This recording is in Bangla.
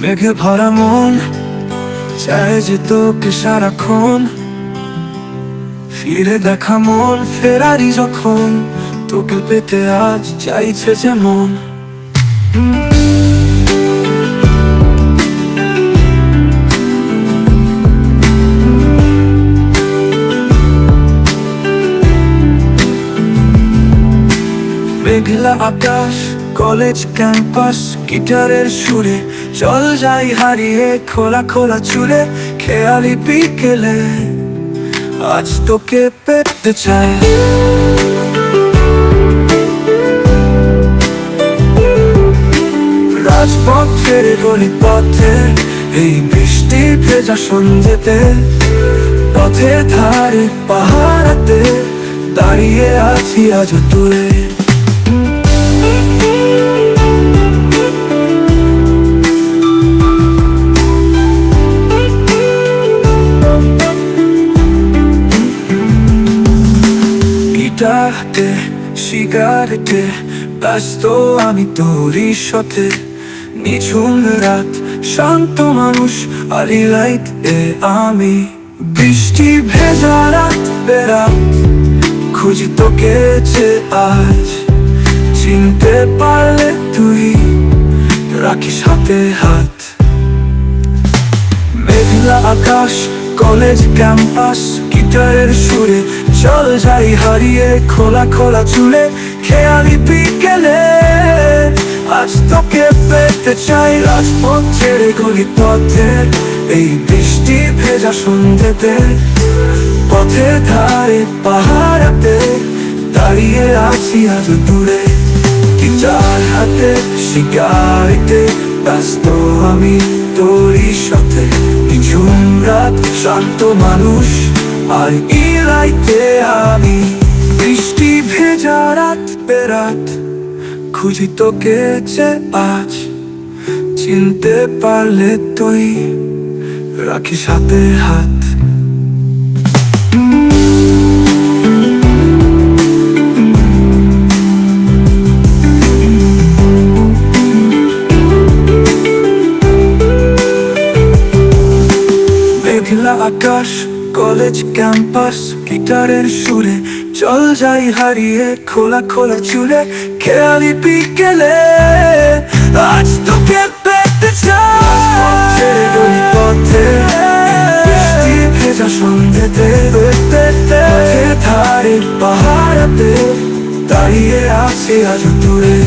মেঘে ভরা মন চায় যে তোকে সারাক্ষণ ফিরে দেখা মন ফেরারি যখন তোকে পেতে আজ চাইছে যেমন। মেঘলা আকাশ, কলেজ ক্যাম্পাস, গিটারের সুরে চল যাই হারিয়ে খোলা খোলা চুলে খেয়ালি বিকেলে আজ তোকে পেতে চাই। রাজপথের গলি পথে এই বৃষ্টি ভেজা সন্ধ্যেতে পথের ধারে পাহাড়াতে দাঁড়িয়ে আছি আজ দূরে। গিটারতে সিগারেটে ব্যস্ত আমি তোরই সাথে নিঝুম রাত শান্ত মানুষ আলি লাইট এ আমি বৃষ্টি ভেজা রাত বেরাত খুঁজি তোকে যে আজ চিনতে পারলে তুই রাখিস হাতে হাত। মেঘলা আকাশ, কলেজ ক্যাম্পাস, গিটারের সুরে চল যাই হারিয়ে খোলা খোলা চুলে খেয়ালি বিকেলে আজ তোকে পেতে চাই। রাজপথের গলি পথে এই বৃষ্টি ভেজা সন্ধ্যেতে পথের ধারে পাহাড়াতে দাঁড়িয়ে আছি আজ দূরে। গিটার হাতে সিগারেটে ব্যস্ত আমি তোরই সাথে নিঝুম রাত শান্ত মানুষ আর ইলাইতে আমি বৃষ্টি ভেজা রাত বেরাত খুঁজি তোকে যে আজ চিনতে পারলে তুই রাখিস হাতে হাত। মেঘলা আকাশ, কলেজ ক্যাম্পাস, গিটারের সুরে চল যাই হারিয়ে খোলা খোলা চুলে খেয়ালি বিকেলে আজ তোকে পেতে চাই। পথে বৃষ্টি ভেজা সন্ধ্যেতে পথের ধারে পাহাড়াতে দাঁড়িয়ে আছি আজ দূরে।